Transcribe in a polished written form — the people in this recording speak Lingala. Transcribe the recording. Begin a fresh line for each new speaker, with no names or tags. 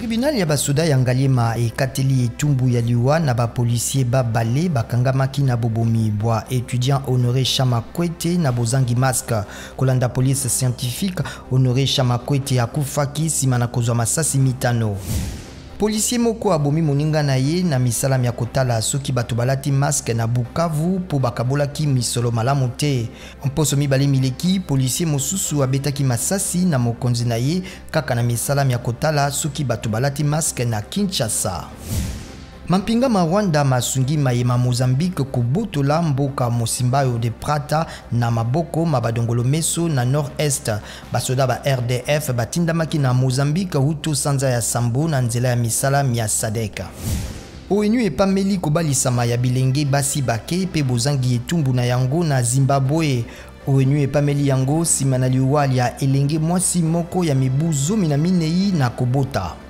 Tribunal ya basoda ya Ngaliema ekateli etumbu ya liwa na bapolisier babale bakangamaki na bobomi bwa étudiant Honoré Chamakwete na bozangi masque kolanda police scientifique. Honoré Chamakwete akufaki sima na kozwa masasi mitano. Policier moko abomi moninga na ye na misala ya kotala soki bato balati masque na Bukavu po bakabolaki misolo malamu te. Mposo mibale mileki policier mosusu abetaki masasi na mokonzi na ye kaka na misala ya kotala soki bato balati masque na Kinshasa. Mampinga ma Rwanda masungi mayema Mozambique kubotola mboka Mosimbayo de Prata na maboko mabadongolo meso na nord-est. Basoda ba RDF batindamaki na Mozambique hutu sanza ya Sambo na nzela ya misala ya Sadeka. ONU epameli kobalisama ya bilenge basi bake pe bozangi etumbu na yango na Zimbabwe. ONU epameli yango sima na liwali ya elenge mwasi moko ya mibu 14 na kobota.